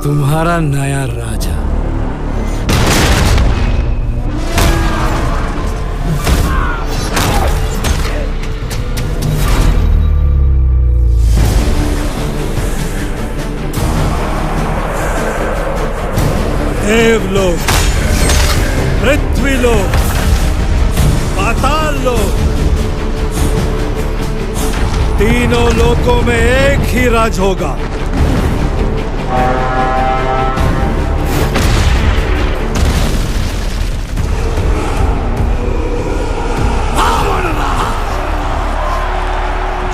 तुम्हारा नया राजा। देवलोक, पृथ्वीलोक, पाताल लोक, तीनों लोकों में एक ही राज होगा।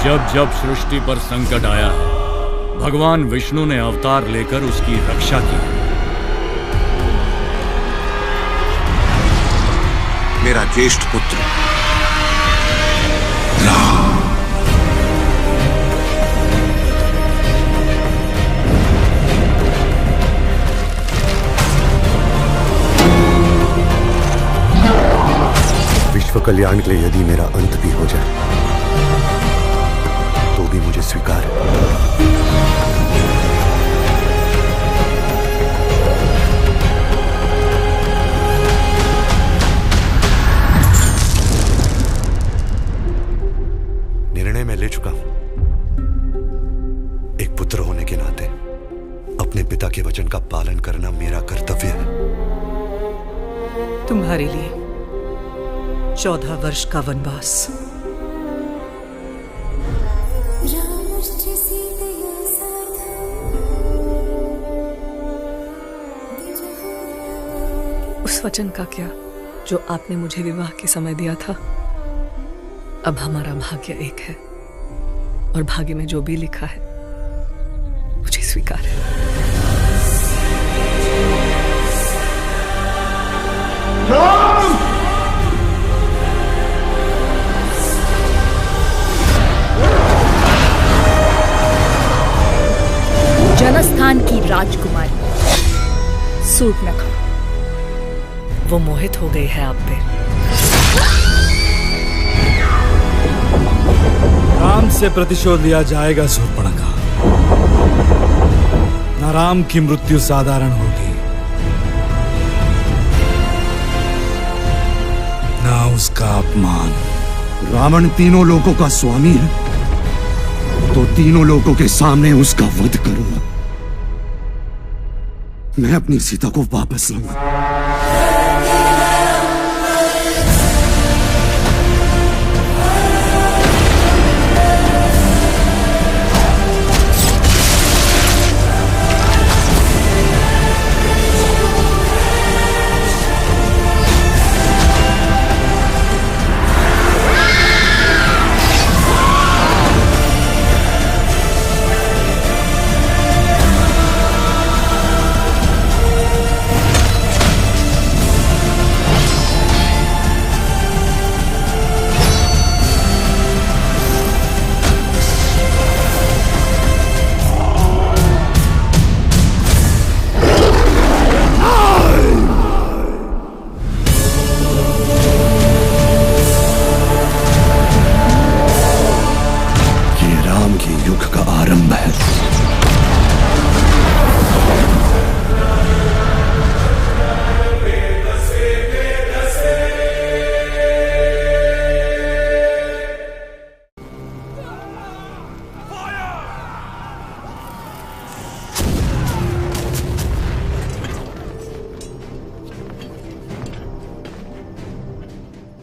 जब जब सृष्टि पर संकट आया है, भगवान विष्णु ने अवतार लेकर उसकी रक्षा की। मेरा ज्येष्ठ पुत्र राम। विश्व कल्याण के लिए यदि मेरा अंत भी हो जाए तो भी मुझे स्वीकार है। निर्णय मैं ले चुका हूं। एक पुत्र होने के नाते अपने पिता के वचन का पालन करना मेरा कर्तव्य है। तुम्हारे लिए 14 वर्ष का वनवास। उस वचन का क्या जो आपने मुझे विवाह के समय दिया था। अब हमारा भाग्य एक है और भाग्य में जो भी लिखा है मुझे स्वीकार है। राम! जनस्थान की राजकुमारी सूर्पनखा, वो मोहित हो गई है आप पे। राम से प्रतिशोध लिया जाएगा शूर्पणखा। न राम की मृत्यु साधारण होगी, न उसका अपमान। रावण तीनों लोकों का स्वामी है तो तीनों लोकों के सामने उसका वध करूंगा। मैं अपनी सीता को वापस लाऊंगा। युग का आरंभ है।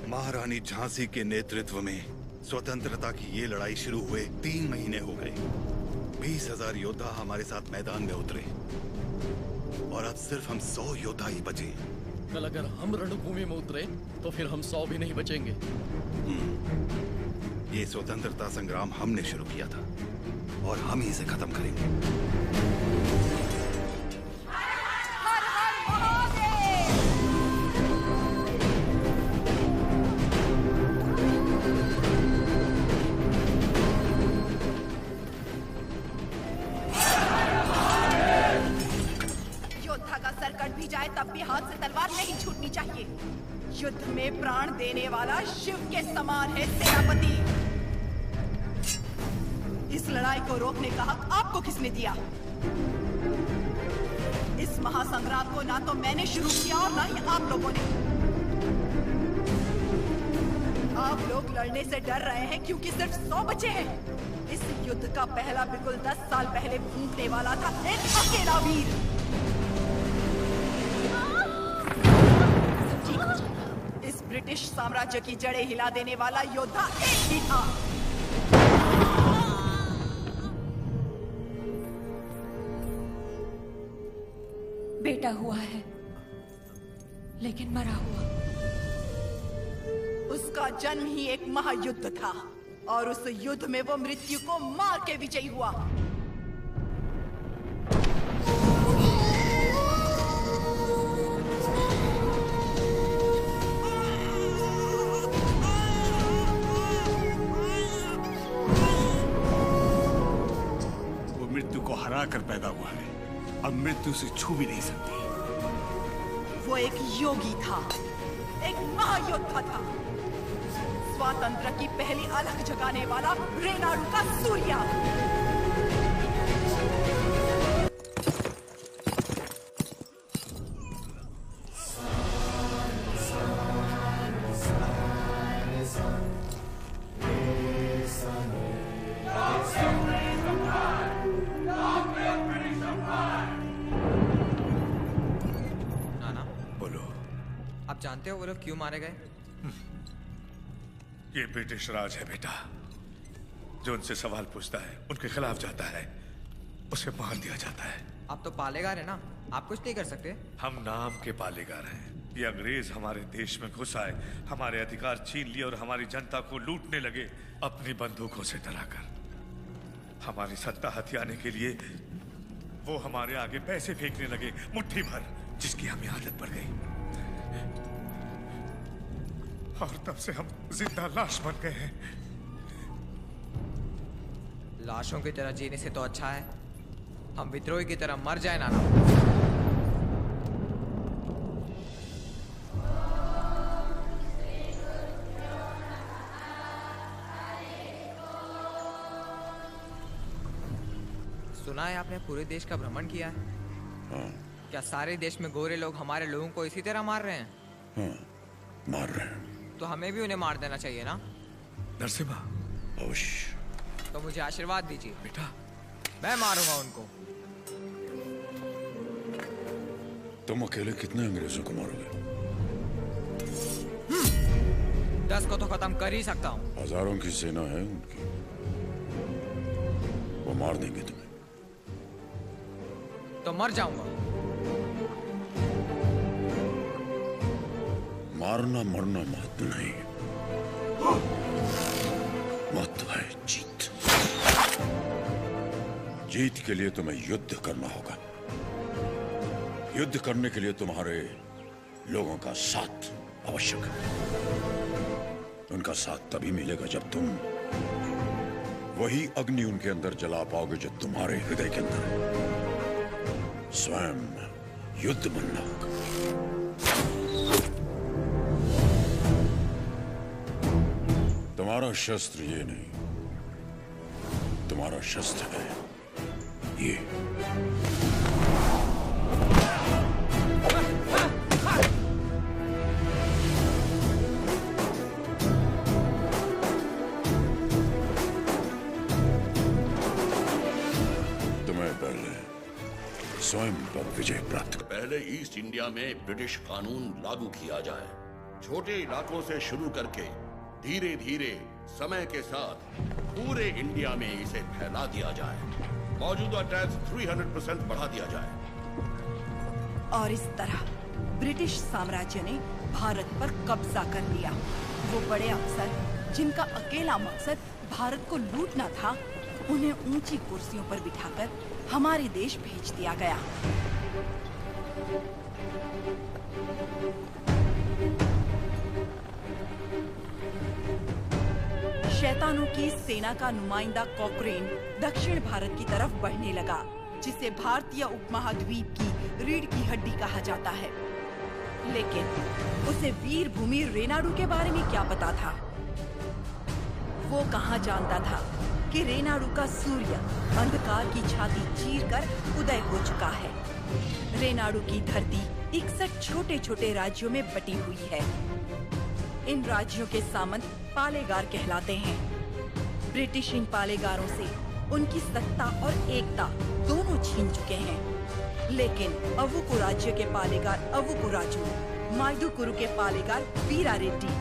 महारानी झांसी के नेतृत्व में स्वतंत्रता की ये लड़ाई शुरू हुए 3 महीने हो गए। 20,000 योद्धा हमारे साथ मैदान में उतरे और अब सिर्फ हम 100 योद्धा ही बचे। कल अगर हम रणभूमि में उतरे तो फिर हम 100 भी नहीं बचेंगे। ये स्वतंत्रता संग्राम हमने शुरू किया था और हम ही इसे खत्म करेंगे। भी जाए तब भी हाथ से तलवार नहीं छूटनी चाहिए। युद्ध में प्राण देने वाला शिव के समान है सेनापति। इस लड़ाई को रोकने का हक आपको किसने दिया? इस महासंग्राम को ना तो मैंने शुरू किया और ना ही आप लोगों ने। आप लोग लड़ने से डर रहे हैं क्योंकि सिर्फ 100 बचे हैं। इस युद्ध का पहला बिगुल 10 साल पहले फूटने वाला था एक अकेला वीर। इस ब्रिटिश साम्राज्य की जड़ें हिला देने वाला योद्धा एक ही था। बेटा हुआ है, लेकिन मरा हुआ। उसका जन्म ही एक महायुद्ध था और उस युद्ध में वो मृत्यु को मार के विजयी हुआ। वो मृत्यु को हरा कर पैदा हुआ है, अब मृत्यु से छू भी नहीं सकती। वो एक योगी था, एक महायोद्धा था, स्वातंत्र की पहली अलख जगाने वाला रेनाडू का सूर्या। आप जानते हो वो लोग क्यों मारे गए? ये ब्रिटिश राज है बेटा। जो उनसे सवाल पूछता है, उनके खिलाफ जाता है, उसे मार दिया जाता है। आप तो पालेगार है ना, आप कुछ नहीं कर सकते। हम नाम के पालेगार हैं। ये अंग्रेज हमारे देश में घुस आए, हमारे अधिकार छीन लिए और हमारी जनता को लूटने लगे अपनी बंदूकों से डराकर। हमारी सत्ता हथियाने के लिए वो हमारे आगे पैसे फेंकने लगे, मुट्ठी भर, जिसकी हमें आदत पड़ गई और तब से हम जिंदा लाश बन गए हैं। लाशों की तरह जीने से तो अच्छा है हम विद्रोही की तरह मर जाए नाना। सुना है आपने पूरे देश का भ्रमण किया है? हाँ। क्या सारे देश में गोरे लोग हमारे लोगों को इसी तरह मार रहे हैं? हाँ, मार रहे हैं। तो हमें भी उन्हें मार देना चाहिए ना? नरसिम्हा, अवश्य। तो मुझे आशीर्वाद दीजिए बेटा। मैं मारूंगा उनको। तुम अकेले कितने अंग्रेजों को मारोगे? 10 को तो खत्म कर ही सकता हूँ। हजारों की सेना है उनकी, वो मार देंगे तुम्हें। तो मर जाऊंगा। मारना मरना महत्व नहीं, महत्व है जीत। जीत के लिए तुम्हें युद्ध करना होगा। युद्ध करने के लिए तुम्हारे लोगों का साथ आवश्यक है। उनका साथ तभी मिलेगा जब तुम वही अग्नि उनके अंदर जला पाओगे जो तुम्हारे हृदय के अंदर है। स्वयं युद्ध बनना होगा। तुम्हारा शस्त्र ये नहीं, तुम्हारा शस्त्र है ये। तुम्हें पहले स्वयं पर विजय प्राप्त। पहले ईस्ट इंडिया में ब्रिटिश कानून लागू किया जाए। छोटे इलाकों से शुरू करके धीरे धीरे समय के साथ पूरे इंडिया में इसे फैला दिया जाए। मौजूदा टैक्स 300% बढ़ा दिया जाए। और इस तरह ब्रिटिश साम्राज्य ने भारत पर कब्जा कर लिया। वो बड़े अफसर जिनका अकेला मकसद भारत को लूटना था, उन्हें ऊंची कुर्सियों पर बिठाकर हमारे देश भेज दिया गया। शैतानों की सेना का नुमाइंदा कॉकरेन दक्षिण भारत की तरफ बढ़ने लगा, जिसे भारतीय उपमहाद्वीप की रीढ़ की हड्डी कहा जाता है। लेकिन उसे वीर भूमि रेनाडू के बारे में क्या पता था? वो कहाँ जानता था कि रेनाडू का सूर्य अंधकार की छाती चीरकर उदय हो चुका है रेनाडू की धरती 61 छोटे छोटे राज्यों में बटी हुई है। इन राज्यों के सामंत पालेगार कहलाते हैं। ब्रिटिश इन पालेगारों से उनकी सत्ता और एकता दोनों छीन चुके हैं। लेकिन अवुकु राज्य के पालेगार अवुकु राजू, माइदुकुरु के पालेगार वीरा रेड्डी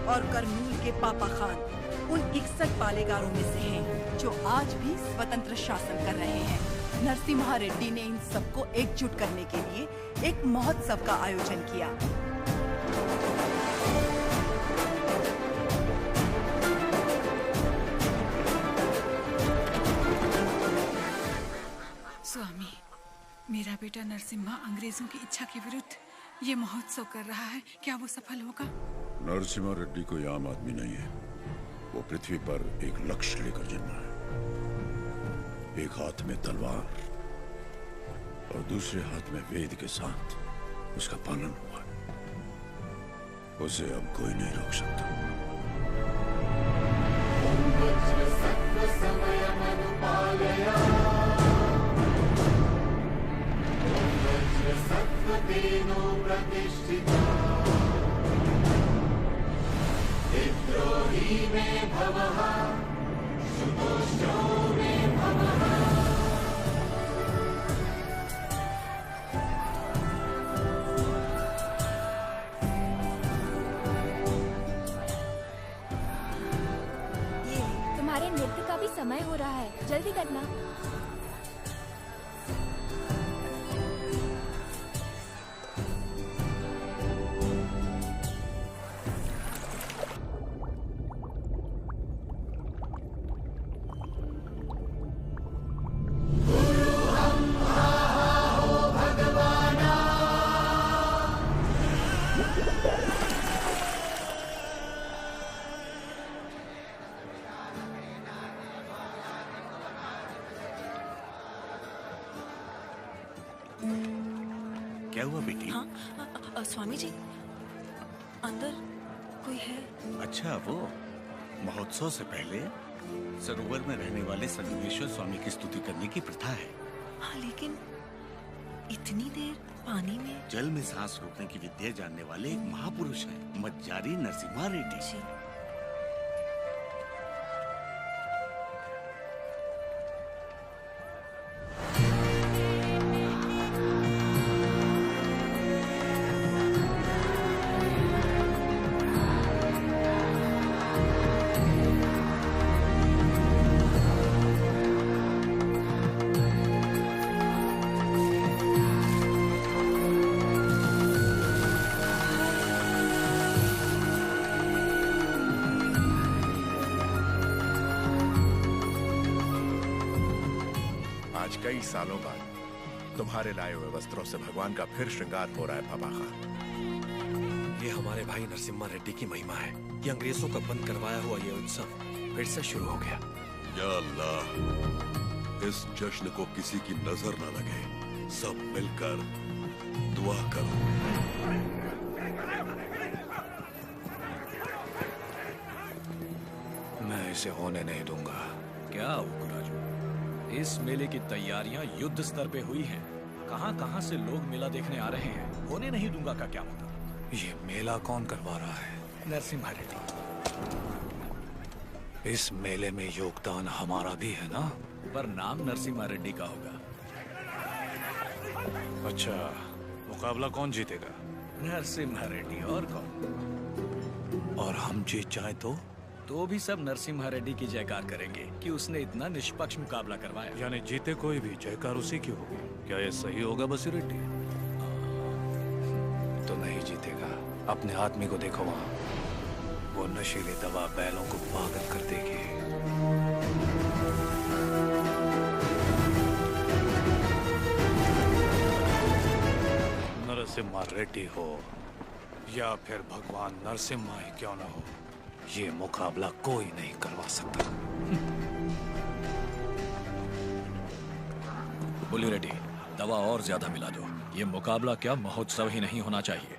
और कर्नूल के पापा खान उन 61 पालेगारों में से हैं जो आज भी स्वतंत्र शासन कर रहे हैं। नरसिम्हा रेड्डी ने इन सबको एकजुट करने के लिए एक महोत्सव का आयोजन किया। स्वामी, मेरा बेटा नरसिम्हा अंग्रेजों की इच्छा के विरुद्ध ये महोत्सव कर रहा है, क्या वो सफल होगा? नरसिम्हा रेड्डी कोई आम आदमी नहीं है। वो पृथ्वी पर एक लक्ष्य लेकर जन्मा है। एक हाथ में तलवार और दूसरे हाथ में वेद के साथ उसका पालन हुआ है। उसे अब कोई नहीं रोक सकता। विद्रोही में भवः, शुतोष्णो में भवः। ये तुम्हारे नृत्य का भी समय हो रहा है, जल्दी करना। क्या हुआ बेटी? हाँ, स्वामी जी, अंदर कोई है? अच्छा, वो महोत्सव से पहले सरोवर में रहने वाले संगमेश्वर स्वामी की स्तुति करने की प्रथा है। हाँ, लेकिन इतनी देर पानी में? जल में सांस रोकने की विद्या जानने वाले एक महापुरुष हैं, मज्जारी नरसिम्हा रेड्डी। कई सालों बाद तुम्हारे लाए हुए वस्त्रों से भगवान का फिर श्रृंगार हो रहा है पापा खान। ये हमारे भाई नरसिम्हा रेड्डी की महिमा है। ये अंग्रेजों का बंद करवाया हुआ ये उत्सव फिर से शुरू हो गया। या अल्लाह, इस जश्न को किसी की नजर न लगे। सब मिलकर दुआ करो। मैं इसे होने नहीं दूंगा। क्या राजू, इस मेले की तैयारियां युद्ध स्तर पे हुई हैं। कहां-कहां से लोग मेला देखने आ रहे हैं। होने नहीं दूंगा का क्या मतलब? ये मेला कौन करवा रहा है? नरसिम्हा रेड्डी। इस मेले में योगदान हमारा भी है ना? पर नाम नरसिम्हा रेड्डी का होगा। अच्छा, मुकाबला कौन जीतेगा? नरसिम्हा रेड्डी, और कौन? और हम जीत जाए तो भी सब नरसिम्हा रेड्डी की जयकार करेंगे कि उसने इतना निष्पक्ष मुकाबला करवाया। यानी जीते कोई भी जयकार उसी की होगी। क्या ये सही होगा बसी रेड्डी? तो नहीं जीतेगा। अपने आदमी को देखो वहाँ, वो नशीली दवा बैलों को पागल कर देगी। नरसिम्हा रेड्डी हो या फिर भगवान नरसिम्हा ही क्यों न हो, ये मुकाबला कोई नहीं करवा सकता। बोली रेड्डी, दवा और ज्यादा मिला दो। ये मुकाबला क्या महोत्सव ही नहीं होना चाहिए।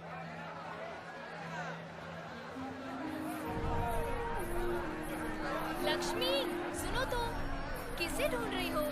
लक्ष्मी, सुनो तो, किसे ढूंढ रही हो?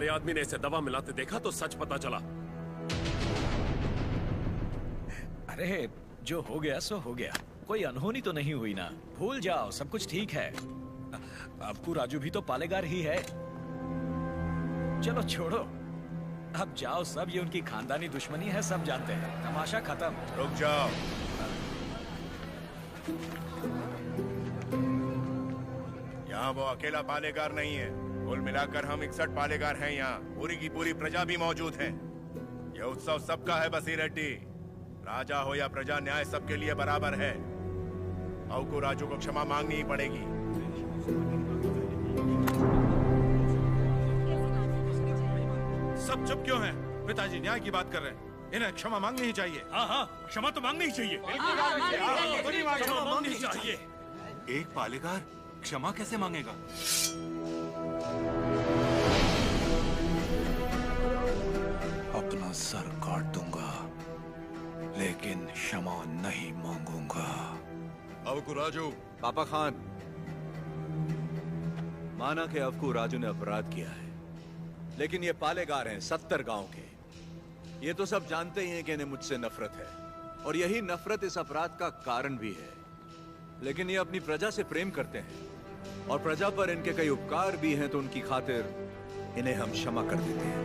तुम्हारे आदमी ने इसे दवा मिलाते देखा तो सच पता चला। अरे जो हो गया सो हो गया, कोई अनहोनी तो नहीं हुई ना। भूल जाओ, सब कुछ ठीक है। अबकू राजू भी तो पालेगार ही है। चलो छोड़ो, अब जाओ सब, ये उनकी खानदानी दुश्मनी है, सब जानते हैं। तमाशा खत्म। रुक जाओ। यहाँ वो अकेला पालेगार नहीं है, कुल मिलाकर हम 61 पालेगार हैं यहाँ। पूरी की पूरी प्रजा भी मौजूद है। यह उत्सव सबका है बसी रेड्डी। राजा हो या प्रजा, न्याय सबके लिए बराबर है। अवकू राजू को क्षमा मांगनी ही पड़ेगी। सब चुप क्यों हैं? पिताजी न्याय की बात कर रहे हैं, इन्हें क्षमा मांगनी ही चाहिए। हाँ हाँ, क्षमा तो मांगनी ही चाहिए। क्षमा मांगनी ही चाहिए। एक पालेगार क्षमा कैसे मांगेगा? अपना सर काट दूंगा, लेकिन क्षमा नहीं मांगूंगा। अवकू राजू। पापा खान, माना कि अवकू राजू ने अपराध किया है, लेकिन ये पालेगार हैं 70 गांव के। ये तो सब जानते ही हैं कि इन्हें मुझसे नफरत है, और यही नफरत इस अपराध का कारण भी है। लेकिन ये अपनी प्रजा से प्रेम करते हैं, और प्रजा पर इनके कई उपकार भी हैं, तो उनकी खातिर इन्हें हम क्षमा कर देते हैं।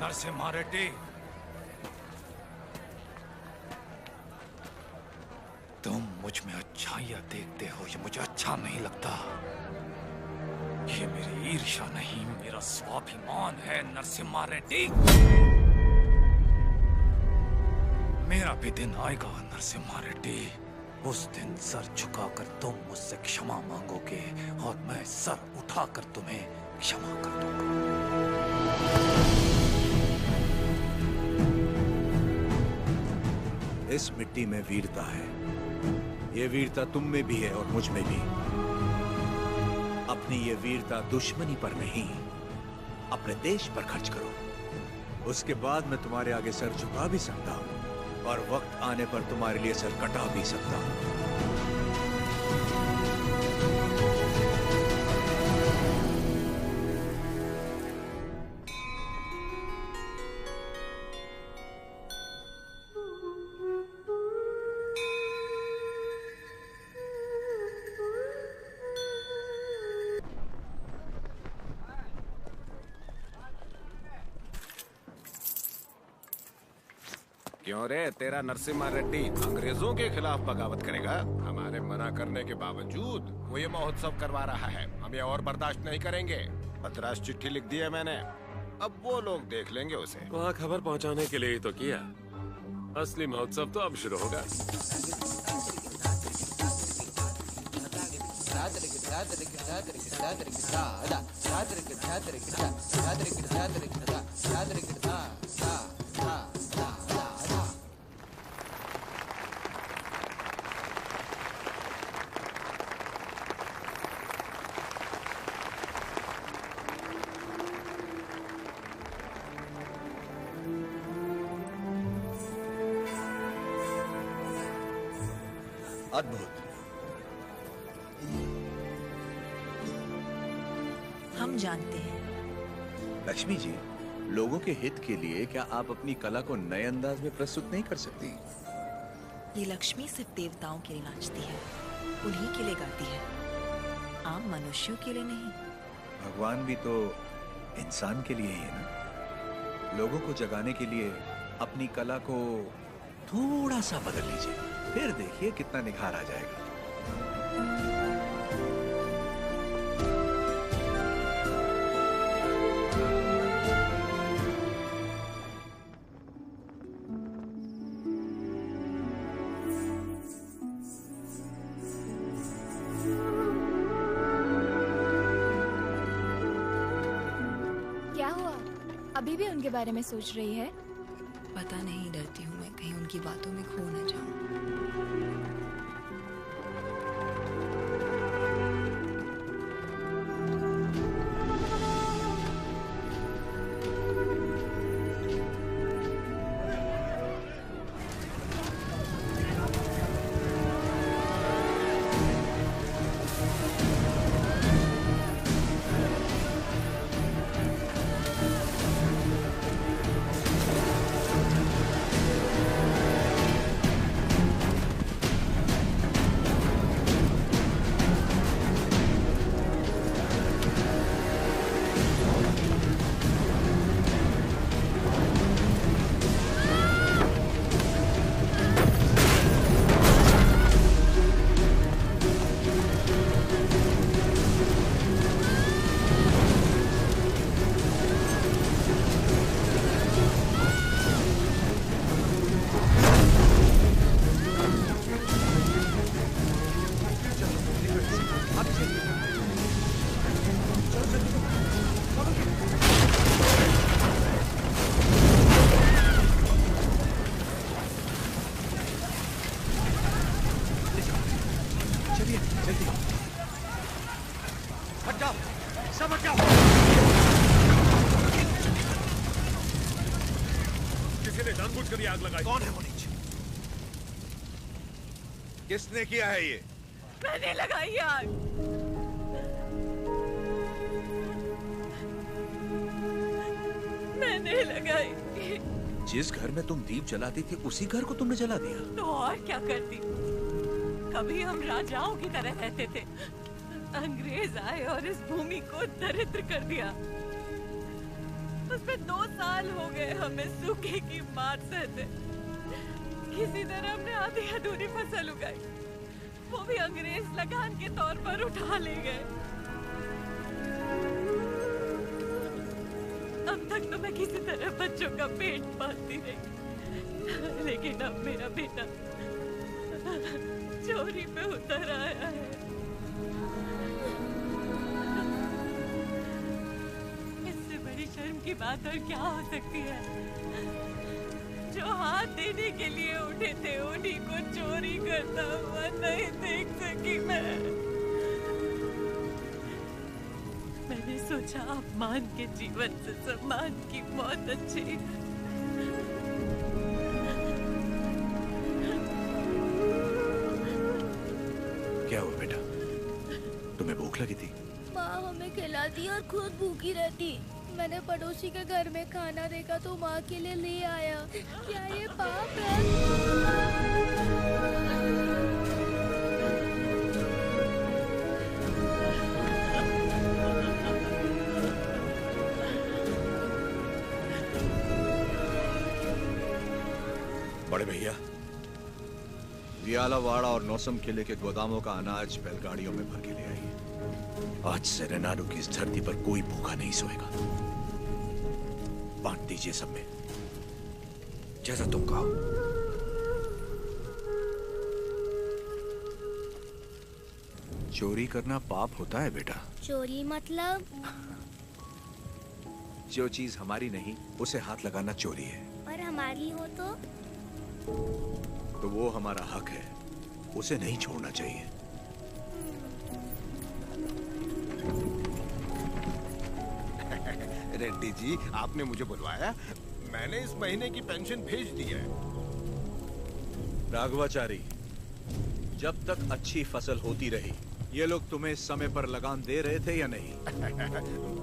नरसिम्हा रेड्डी, तुम मुझ में अच्छाइयां देखते हो, ये मुझे अच्छा नहीं लगता। ये मेरी ईर्ष्या नहीं, मेरा स्वाभिमान है नरसिम्हा रेड्डी। मेरा भी दिन आएगा नरसिम्हा रेड्डी, उस दिन सर झुकाकर तुम मुझसे क्षमा मांगोगे, और मैं सर उठाकर तुम्हें क्षमा कर दूंगा। इस मिट्टी में वीरता है। ये वीरता तुम में भी है और मुझ में भी। अपनी ये वीरता दुश्मनी पर नहीं, अपने देश पर खर्च करो। उसके बाद मैं तुम्हारे आगे सर झुका भी सकता हूं, और वक्त आने पर तुम्हारे लिए सर कटा भी सकता हूं। क्यों रे, तेरा नरसिम्हा रेड्डी अंग्रेजों के खिलाफ बगावत करेगा? हमारे मना करने के बावजूद वो ये महोत्सव करवा रहा है। हम ये और बर्दाश्त नहीं करेंगे। मद्रास चिट्ठी लिख दी है मैंने, अब वो लोग देख लेंगे उसे। वहाँ खबर पहुँचाने के लिए ही तो किया। असली महोत्सव तो अब शुरू होगा। अद्भुत। हम जानते हैं। लक्ष्मी जी, लोगों के हित के लिए क्या आप अपनी कला को नए अंदाज में प्रस्तुत नहीं कर सकती? ये लक्ष्मी सिर्फ देवताओं के लिए नाचती है, उन्हीं के लिए गाती है, आम मनुष्यों के लिए नहीं। भगवान भी तो इंसान के लिए ही है ना। लोगों को जगाने के लिए अपनी कला को थोड़ा सा बदल लीजिए, फिर देखिए कितना निखार आ जाएगा। क्या हुआ? अभी भी उनके बारे में सोच रही है? पता नहीं, डरती हूँ मैं कहीं उनकी बातों में खो न जाऊं। किसी ने जानबूझकर ये आग लगाई। कौन है वो नीच? किसने किया है ये? मैंने लगाई आग। मैंने लगाई। जिस घर में तुम दीप जलाती थी उसी घर को तुमने जला दिया? तो और क्या करती? कभी हम राजाओं की तरह रहते थे, अंग्रेज आए और इस भूमि को दरिद्र कर दिया। उसमें 2 साल हो गए हमें सूखे की मार सहते। किसी तरह हमने आधी अधूरी फसल उगाई, वो भी अंग्रेज लगान के तौर पर उठा ले गए। अब तक तो मैं किसी तरह बच्चों का पेट पालती रही, लेकिन अब मेरा बेटा चोरी पे उतर आया है। इससे बड़ी शर्म की बात और क्या हो सकती है? जो हाथ देने के लिए उठे थे उन्हीं को चोरी करता हुआ नहीं देख सकी मैं। मैंने सोचा अपमान के जीवन से सम्मान की मौत अच्छी। क्या हुआ बेटा? तुम्हें भूख लगी थी? माँ हमें खिलाती और खुद भूखी रहती। मैंने पड़ोसी के घर में खाना देखा तो माँ के लिए ले आया। क्या ये पाप है? बड़े भैया, वियालावाड़ा और नौसम किले के गोदामों का अनाज बैलगाड़ियों में भर के ले आइए। आज से रेनाडू की इस धरती पर कोई भूखा नहीं सोएगा। बांट दीजिए सब में, जैसा तुम कहो। चोरी करना पाप होता है बेटा। चोरी मतलब? जो चीज हमारी नहीं उसे हाथ लगाना चोरी है। और हमारी हो तो वो हमारा हक है, उसे नहीं छोड़ना चाहिए। रेड्डी जी, आपने मुझे बुलवाया? मैंने इस महीने की पेंशन भेज दी है। राघवाचारी, जब तक अच्छी फसल होती रही, ये लोग तुम्हें समय पर लगान दे रहे थे या नहीं?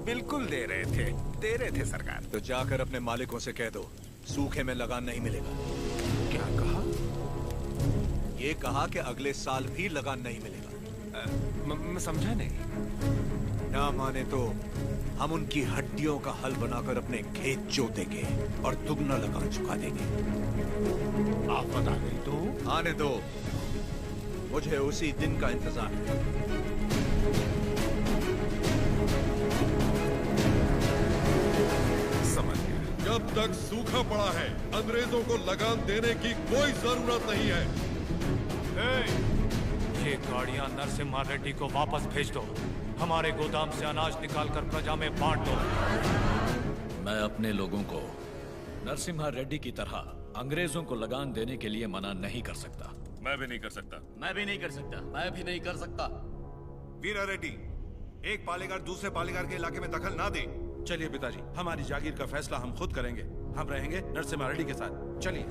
बिल्कुल दे रहे थे सरकार। तो जाकर अपने मालिकों से कह दो, सूखे में लगान नहीं मिलेगा। क्या कहा? ये कहा कि अगले साल भी लगान नहीं मिलेगा। मैं समझा नहीं। ना माने तो हम उनकी हड्डियों का हल बनाकर अपने खेत जोतेंगे और दुगना लगान चुका देंगे। आप बता दें तो? आने दो, मुझे उसी दिन का इंतजार है। समझ गया। जब तक सूखा पड़ा है, अंग्रेजों को लगान देने की कोई जरूरत नहीं है। ये गाड़ियां नरसिम्हा रेड्डी को वापस भेज दो। हमारे गोदाम से अनाज निकालकर प्रजा में बांट दो। मैं अपने लोगों को नरसिम्हा रेड्डी की तरह अंग्रेजों को लगान देने के लिए मना नहीं कर सकता। मैं भी नहीं कर सकता। मैं भी नहीं कर सकता। मैं भी नहीं कर सकता। वीरा रेड्डी, एक पालेगार दूसरे पालेगार के इलाके में दखल ना दे। चलिए पिताजी, हमारी जागीर का फैसला हम खुद करेंगे। हम रहेंगे नरसिम्हा रेड्डी के साथ। चलिए।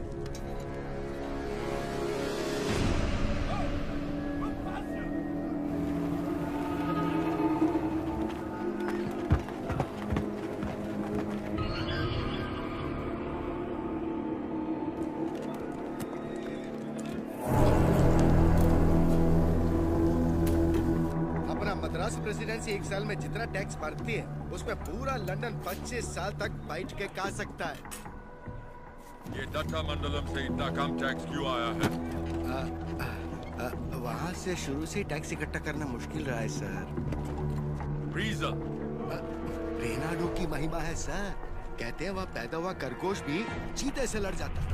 प्रेसिडेंसी एक साल में जितना टैक्स भरती है उसमें पूरा लंदन 25 साल तक बैठ के खा सकता है। ये दत्ता मंडलम से इतना कम टैक्स क्यों आया है? वहाँ से शुरू से टैक्स इकट्ठा करना मुश्किल रहा है सर। रीजन? रेनाडू की महिमा है सर। कहते हैं वहाँ पैदा हुआ खरगोश भी चीते से लड़ जाता है।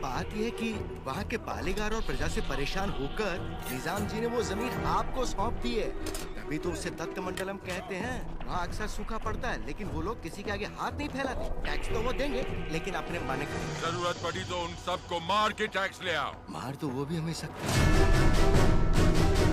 बात यह है कि वहाँ के पालेगार और प्रजा से परेशान होकर निजाम जी ने वो जमीन आपको सौंप दी है। तभी तो उसे दत्त मंडलम कहते हैं। वहाँ अक्सर सूखा पड़ता है लेकिन वो लोग किसी के आगे हाथ नहीं फैलाते। टैक्स तो वो देंगे लेकिन अपने माने का। जरूरत पड़ी तो उन सबको मार के टैक्स ले आओ। मार तो वो भी हमें सकते हैं।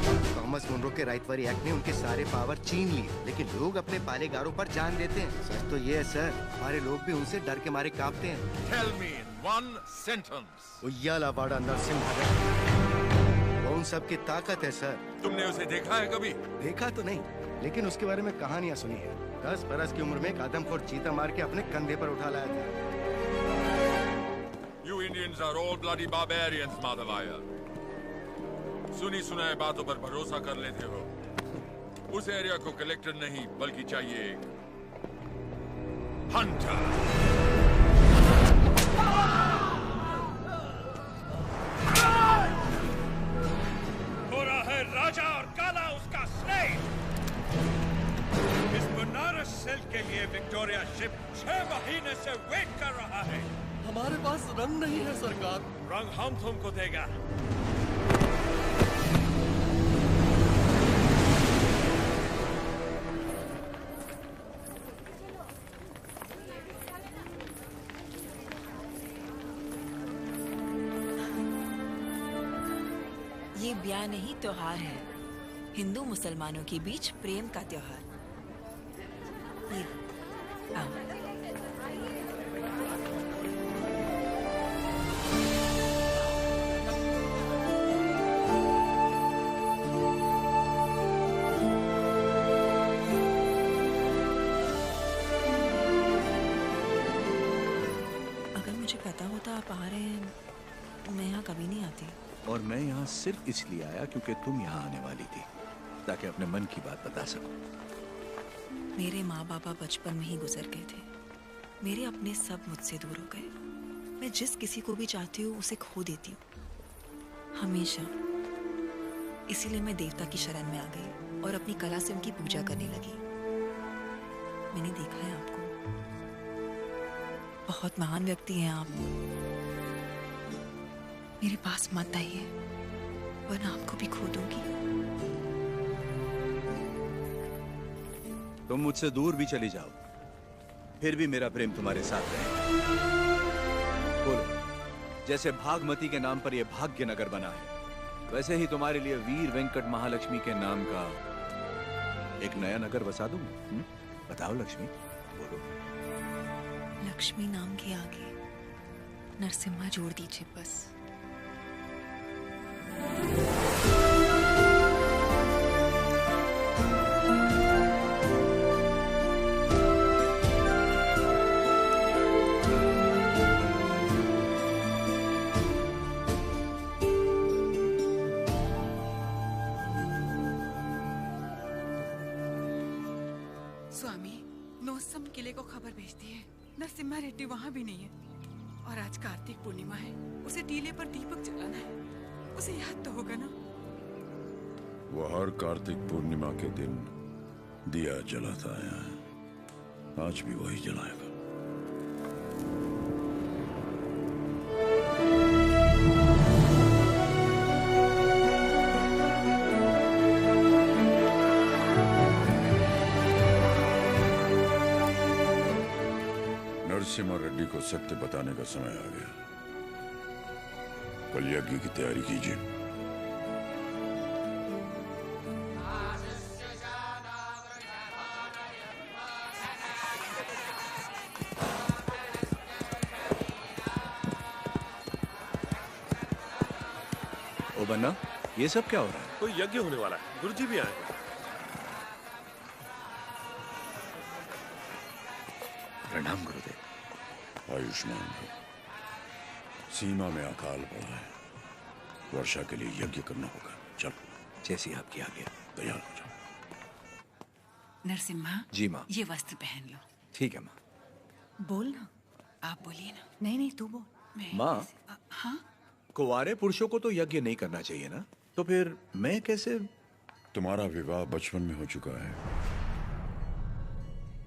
थॉमस मुनरो के राइटवरी एक्ट ने उनके सारे पावर छीन लिए, लेकिन लोग अपने पालेगारों पर जान देते हैं। सच तो ये है सर, हमारे लोग भी उनसे डर के मारे कांपते हैं। Tell me in one sentence. उय्यालावाड़ा Narasimha भगत, वो उन सब की ताकत है सर। तुमने उसे देखा है कभी? देखा तो नहीं, लेकिन उसके बारे में कहानियां सुनी है। 10 बरस की उम्र में एक आदमखोर चीता मार के अपने कंधे पर उठा लाया था। You Indians are all bloody barbarians, Madhavaya. सुनी सुनाए बातों पर भरोसा कर लेते हो। उस एरिया को कलेक्टर नहीं बल्कि चाहिए हंटर। हो रहा है राजा और काला उसका स्लेव। इस बनारस सेल के लिए विक्टोरिया शिप 6 महीने से वेट कर रहा है। हमारे पास रंग नहीं है सरकार। रंग हम तुमको देगा। ये ब्याह नहीं त्योहार है, हिंदू मुसलमानों के बीच प्रेम का त्योहार। ये आओ। अगर मुझे पता होता आप आ रहे हैं, मैं यहाँ कभी नहीं आती। और मैं यहाँ सिर्फ इसलिए आया क्योंकि तुम यहाँ आने वाली थी, ताकि अपने मन की बात बता सकूं। मेरे माँ बाबा बचपन में ही गुजर गए थे। मेरे अपने सब मुझसे दूर हो गए। मैं जिस किसी को भी चाहती हूँ उसे खो देती हूँ, हमेशा। इसीलिए मैं देवता की शरण में आ गई और अपनी कला से उनकी पूजा करने लगी। मैंने देखा है आपको, बहुत महान व्यक्ति हैं आप। मेरे पास मत आइए, वरना आपको भी खो दूंगी। तुम मुझसे दूर भी चली जाओ, फिर भी मेरा प्रेम तुम्हारे साथ रहेगा। बोलो, जैसे भागमती के नाम पर यह भाग्यनगर बना है, वैसे ही तुम्हारे लिए वीर वेंकट महालक्ष्मी के नाम का एक नया नगर बसा दूं। बताओ लक्ष्मी, बोलो। लक्ष्मी नाम के आगे नरसिम्हा जोड़ दीजिए बस। स्वामी, नोसम किले को खबर भेजती है, नरसिम्हा रेड्डी वहाँ भी नहीं है। और आज कार्तिक पूर्णिमा है, उसे टीले पर दीपक जलाना है। उसे याद तो होगा ना? वो हर कार्तिक पूर्णिमा के दिन दिया जलाता आया है, आज भी वही जलाएगा। नरसिम्हा रेड्डी को सत्य बताने का समय आ गया। कल यज्ञ की तैयारी कीजिए। ओ बन्ना, ये सब क्या हो रहा है? कोई यज्ञ होने वाला है, गुरुजी भी आए हैं। प्रणाम गुरुदेव। आयुष्मान भव। सीमा में अकाल पड़ा है, वर्षा के लिए यज्ञ करना होगा। चलो, जैसी आपकी आज्ञा। तैयार हो जाओ। नरसिम्हा जी माँ। ये वस्त्र पहन लो। ठीक है माँ। बोल ना। आप बोलिए ना। नहीं नहीं, तू बोल। माँ, हाँ? कुंवारे पुरुषों को तो यज्ञ नहीं करना चाहिए ना, तो फिर मैं कैसे? तुम्हारा विवाह बचपन में हो चुका है,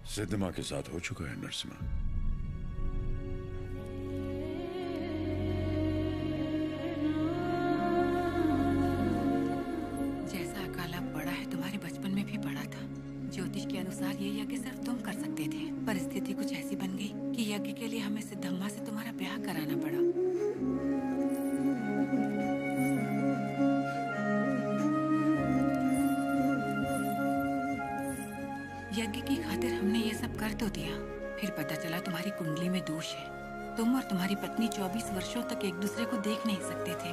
सिद्धमा के साथ हो चुका है नरसिम्हा। जैसा अकाला पड़ा है, तुम्हारे बचपन में भी पड़ा था। ज्योतिष के अनुसार ये यज्ञ सिर्फ तुम कर सकते थे। परिस्थिति कुछ ऐसी बन गई कि यज्ञ के लिए हमें सिद्धम्मा से तुम्हारा ब्याह कराना पड़ा। भाग्य की खातिर हमने ये सब कर तो दिया, फिर पता चला तुम्हारी कुंडली में दोष है। तुम और तुम्हारी पत्नी 24 वर्षों तक एक दूसरे को देख नहीं सकते थे,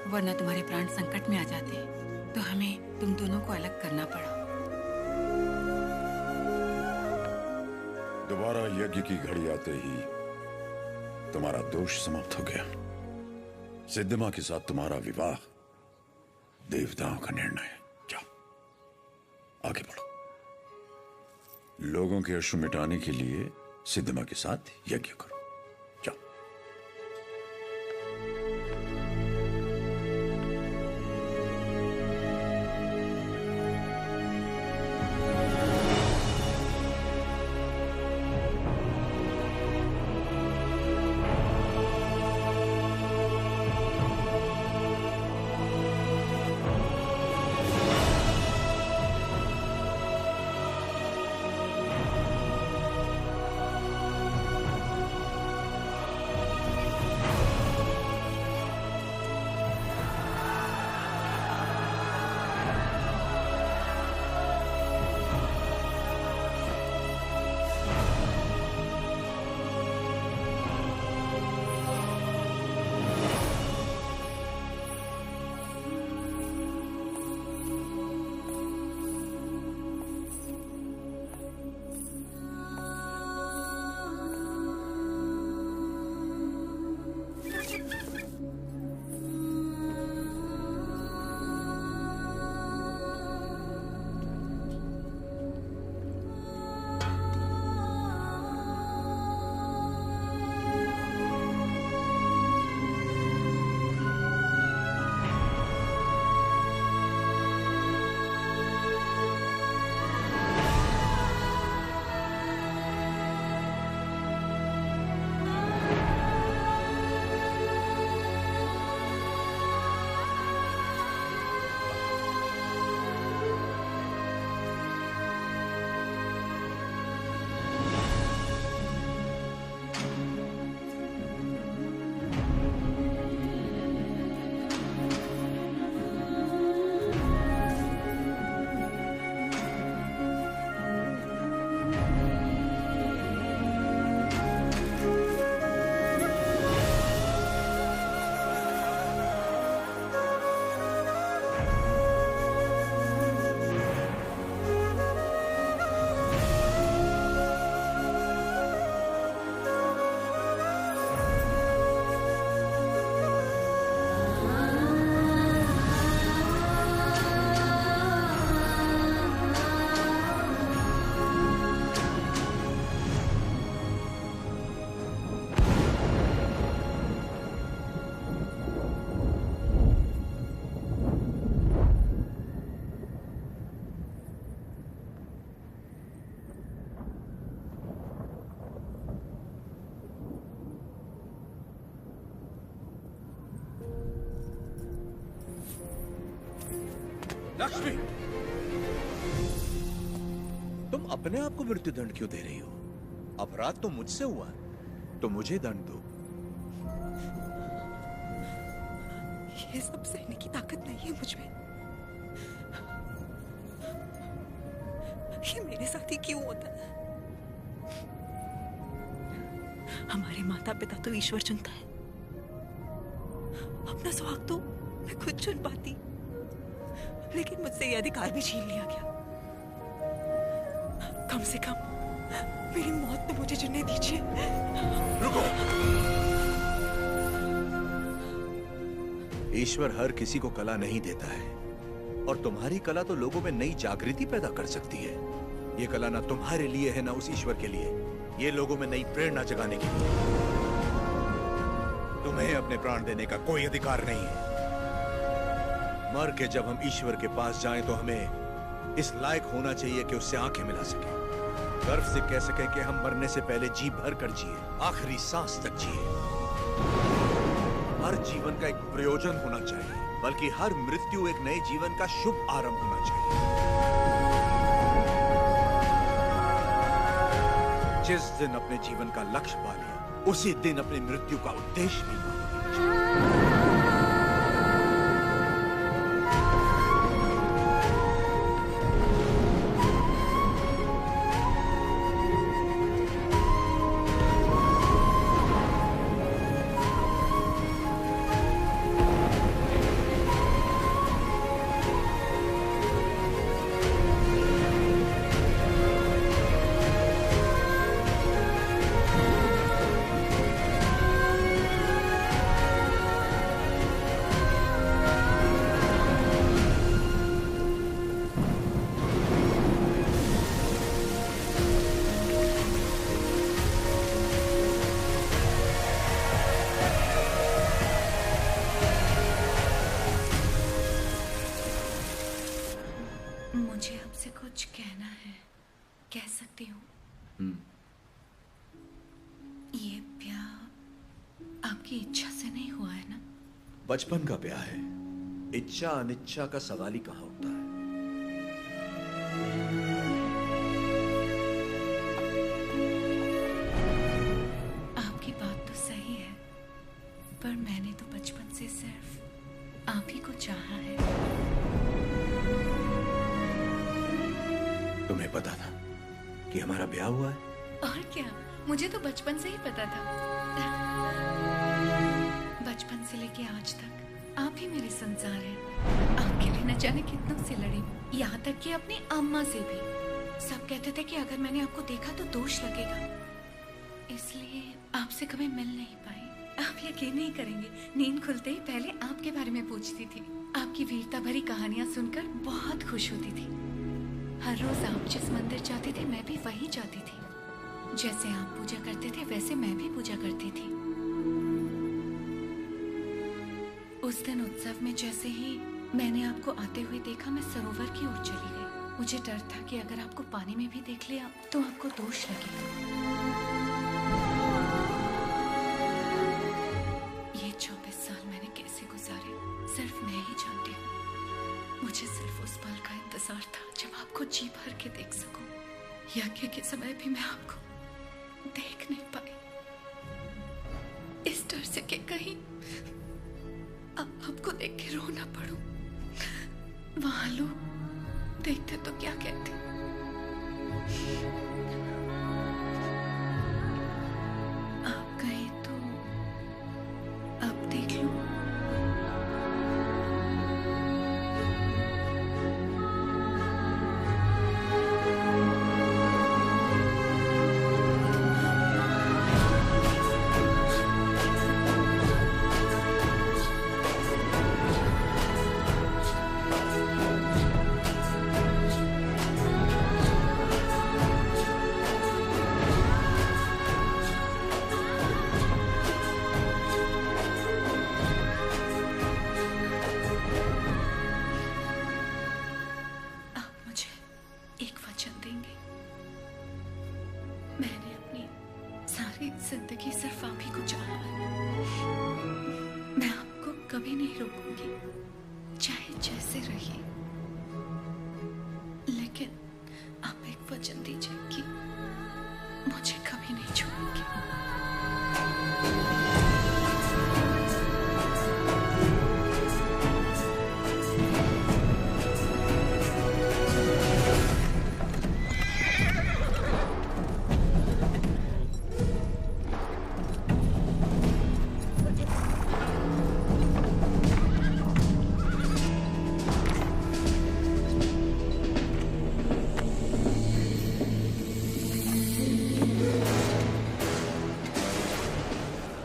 वरना तुम्हारे प्राण संकट में आ जाते। तो हमें तुम दोनों को अलग करना पड़ा। दोबारा यज्ञ की घड़ी आते ही तुम्हारा दोष समाप्त हो गया। सिद्धिमा के साथ तुम्हारा विवाह देवताओं का निर्णय है। जाओ आगे बढ़ो। लोगों के अश्रु मिटाने के लिए सिद्धिमा के साथ यज्ञ करो। लक्ष्मी, तुम अपने आप को मृत्यु दंड क्यों दे रही हो? अपराध तो मुझसे हुआ, तो मुझे दंड दो। ये सब सहने की ताकत नहीं है मुझ में। ये मेरे साथ ही क्यों होता है? हमारे माता पिता तो ईश्वर चुनता है, अपना सुहाग तो मैं खुद चुन पाती, लेकिन मुझसे ये अधिकार भी छीन लिया गया। कम से कम मेरी मौत तो मुझे चुनने दीजिए। रुको। ईश्वर हर किसी को कला नहीं देता है, और तुम्हारी कला तो लोगों में नई जागृति पैदा कर सकती है। ये कला ना तुम्हारे लिए है ना उस ईश्वर के लिए, ये लोगों में नई प्रेरणा जगाने के लिए। तुम्हें अपने प्राण देने का कोई अधिकार नहीं है। मर के जब हम ईश्वर के पास जाएं तो हमें इस लायक होना चाहिए कि उससे आंखें मिला सके, गर्व से कह सके कि हम मरने से पहले जी भर कर जिए, आखिरी सांस तक जिए। हर जीवन का एक प्रयोजन होना चाहिए, बल्कि हर मृत्यु एक नए जीवन का शुभ आरंभ होना चाहिए। जिस दिन अपने जीवन का लक्ष्य पा लिया, उसी दिन अपनी मृत्यु का उद्देश्य भी पा लिया। ये ब्याह आपकी इच्छा से नहीं हुआ है ना? बचपन का ब्याह है, इच्छा अनिच्छा का सवाल ही कहाँ होता है। आपकी बात तो सही है, पर मैंने तो बचपन से सिर्फ आप ही को चाहा है। तुम्हें पता था कि हमारा ब्याह हुआ है? और क्या, मुझे तो बचपन से ही पता था। बचपन से लेके आज तक आप ही मेरे संसार हैं। आपके लिए न जाने कितनों से लड़ी हूँ, यहाँ तक कि अपनी अम्मा से भी। सब कहते थे कि अगर मैंने आपको देखा तो दोष लगेगा, इसलिए आपसे कभी मिल नहीं पाई। आप यकीन नहीं करेंगे, नींद खुलते ही पहले आपके बारे में पूछती थी। आपकी वीरता भरी कहानियां सुनकर बहुत खुश होती थी। हर रोज आप जिस मंदिर जाते थे मैं भी वहीं जाती थी। जैसे आप पूजा करते थे वैसे मैं भी पूजा करती थी। उस दिन उत्सव में जैसे ही मैंने आपको आते हुए देखा, मैं सरोवर की ओर चली गई। मुझे डर था कि अगर आपको पानी में भी देख लिया तो आपको दोष लगेगा। ये 24 साल मैंने कैसे गुजारे सिर्फ मैं ही जानती हूँ। मुझे सिर्फ उस पल का इंतजार था जब आपको जी भर के देख सकूं। यज्ञ के समय भी मैं आपको देख नहीं पाई, इस डर से कि कहीं आपको देख के रो ना पड़ूं। वहां लोग देखते तो क्या कहते। आप कहे तो अब देख लो। जिंदगी सिर्फ आप ही को चाहा है। मैं आपको कभी नहीं रोकूंगी, चाहे जैसे रहिए, लेकिन आप एक वचन दीजिए कि मुझे कभी नहीं छोड़ेंगे।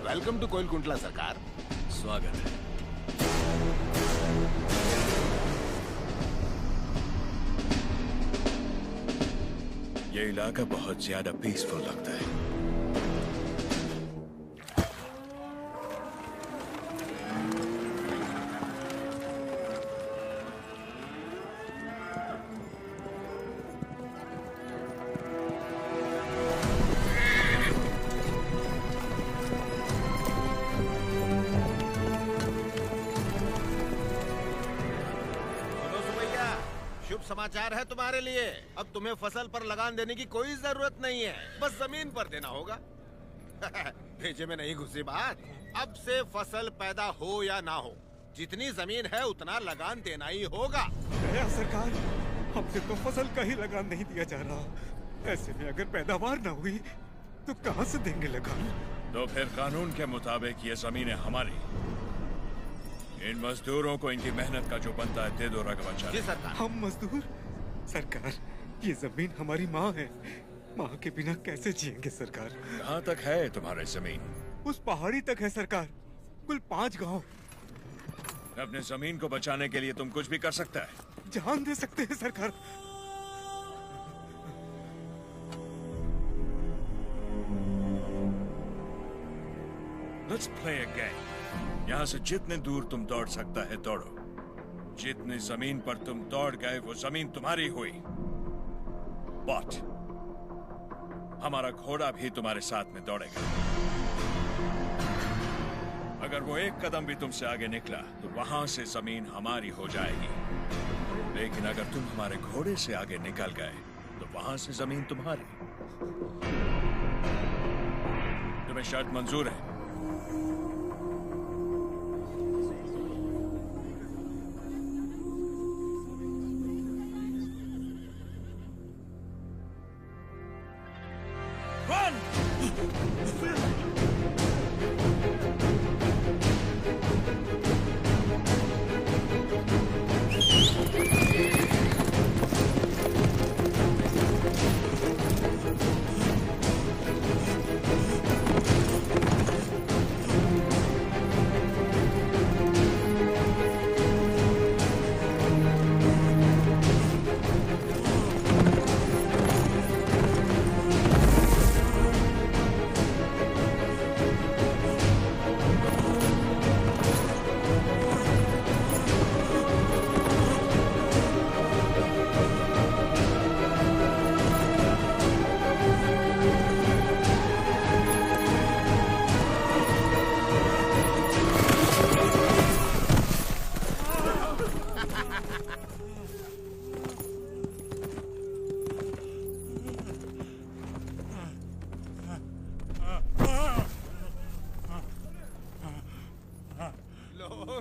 वेलकम टू कोइलकुंटला सरकार। स्वागत है। ये इलाका बहुत ज्यादा पीसफुल लगता है। समाचार है तुम्हारे लिए। अब तुम्हें फसल पर लगान देने की कोई जरूरत नहीं है, बस जमीन पर देना होगा। भेजे में नहीं घुसी बात। अब से फसल पैदा हो या ना हो, जितनी जमीन है उतना लगान देना ही होगा। सरकार, हमसे तो फसल का ही लगान नहीं दिया जा रहा। ऐसे में अगर पैदावार ना हुई तो कहां से देंगे लगान? तो फिर कानून के मुताबिक ये जमीन है हमारी। इन मजदूरों को इनकी मेहनत का जो बनता है दे दो रघुवंश। जी सरकार। हम मजदूर? सरकार, ये जमीन हमारी माँ है। माँ के बिना कैसे जिएंगे सरकार? कहाँ तक है तुम्हारी जमीन? उस पहाड़ी तक है सरकार, कुल 5 गांव। अपने जमीन को बचाने के लिए तुम कुछ भी कर सकता है। जान दे सकते हैं सरकार। Let's play a game. यहाँ से जितने दूर तुम दौड़ सकता है दौड़ो। जितनी जमीन पर तुम दौड़ गए वो जमीन तुम्हारी हुई। But हमारा घोड़ा भी तुम्हारे साथ में दौड़ेगा। अगर वो एक कदम भी तुमसे आगे निकला तो वहां से जमीन हमारी हो जाएगी। लेकिन अगर तुम हमारे घोड़े से आगे निकल गए तो वहां से जमीन तुम्हारी। तुम्हें शर्त मंजूर है?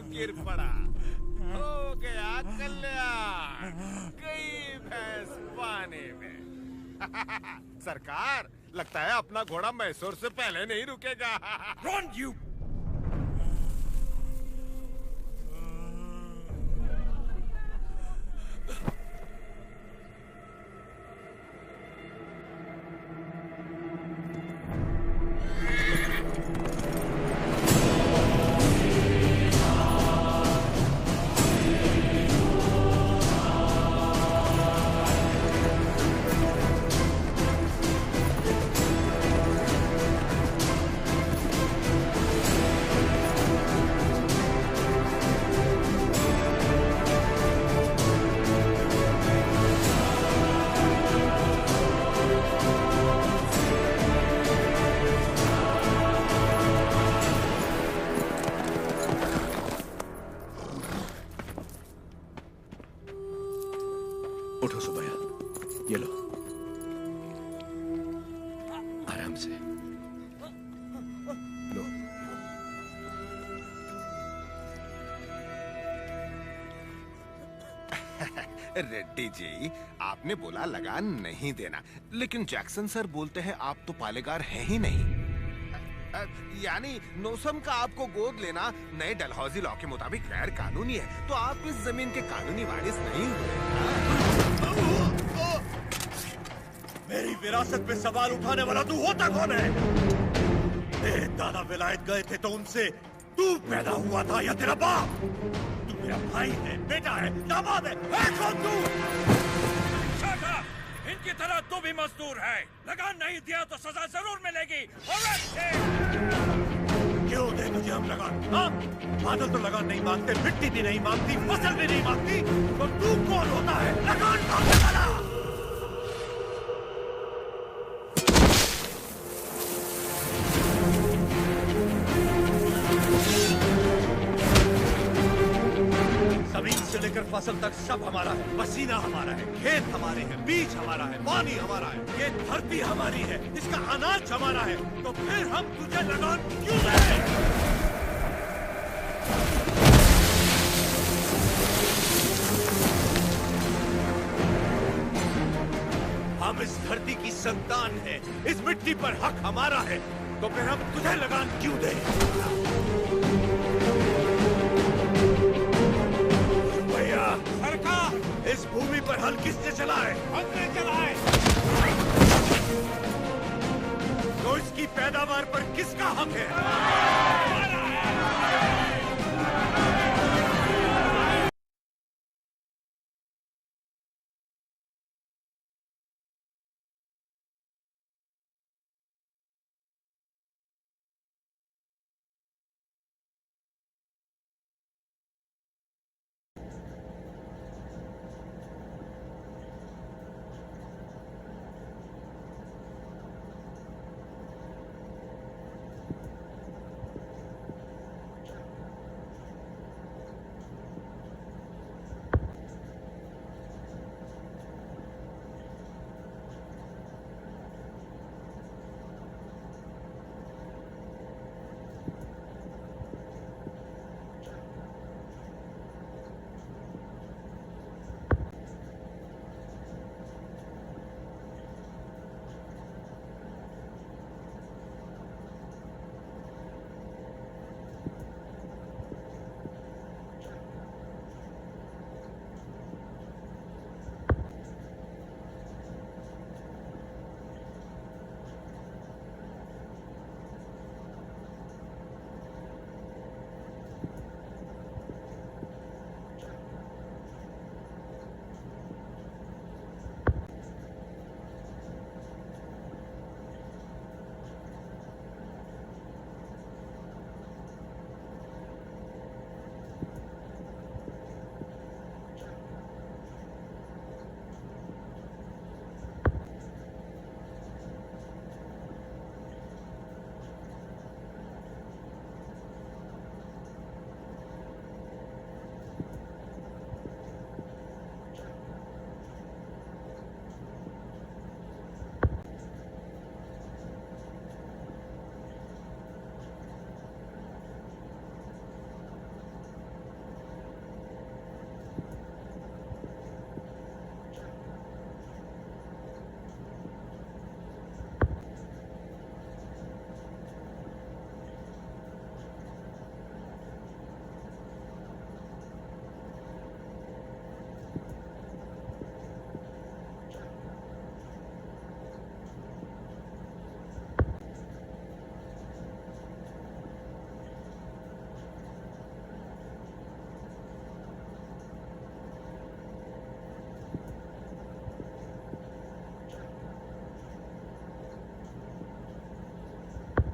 गिर पड़ा। हो गया कल्याण, गई भैंस पानी में। सरकार, लगता है अपना घोड़ा मैसूर से पहले नहीं रुकेगा। Run, you! उठो सुबैया, ये लो, आराम से लो। रेड्डी जी, आपने बोला लगान नहीं देना, लेकिन जैक्सन सर बोलते हैं आप तो पालेगार हैं ही नहीं। यानी नोसम का आपको गोद लेना नए डलहौजी लॉ के मुताबिक गैर कानूनी है, तो आप इस जमीन के कानूनी वारिस नहीं हुए। मेरी विरासत पे सवाल उठाने वाला तू होता कौन है? तेरे दादा विलायत गए थे तो उनसे तू पैदा हुआ था या तेरा बाप? तू मेरा भाई है, बेटा है, दामाद है कौन तू? इनकी तरह तू भी मजदूर है। लगान नहीं दिया तो सजा जरूर मिलेगी। क्यों दे तुझे हम लगान? हाँ? बादल तो लगान नहीं मांगते, मिट्टी भी नहीं मांगती, फसल भी नहीं मांगती, तो तू कौन होता है लगान मांगने वाला? जमीन से लेकर फसल तक सब हमारा है, पसीना हमारा है, खेत हमारे हैं, बीज हमारा है, पानी हमारा है, ये धरती हमारी है, इसका अनाज हमारा है, तो फिर हम तुझे लगान क्यों दें? हम इस धरती की संतान हैं, इस मिट्टी पर हक हमारा है, तो फिर हम तुझे लगान क्यों दें? सरकार, इस भूमि पर हल किसने चलाए? हमने चलाए। तो इसकी पैदावार पर किसका हक है?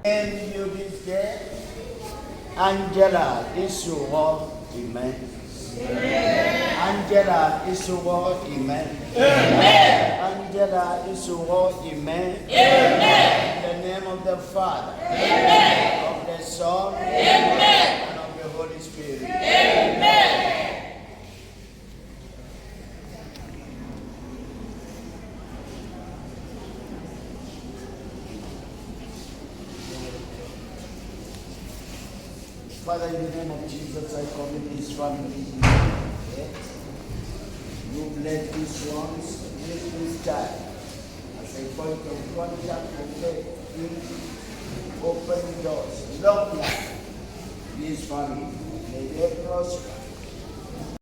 And you this day, Angela Isuho, amen. Angela Isuho, amen. Angela Isuho, amen. In the name of the Father, of the Son, and of the Holy Spirit. Amen. Father, in the name of Jesus, I commit this family in your hands. You bless these ones, bless this child. As a point of contact, protect him, open doors, long life, this family. May they prosper.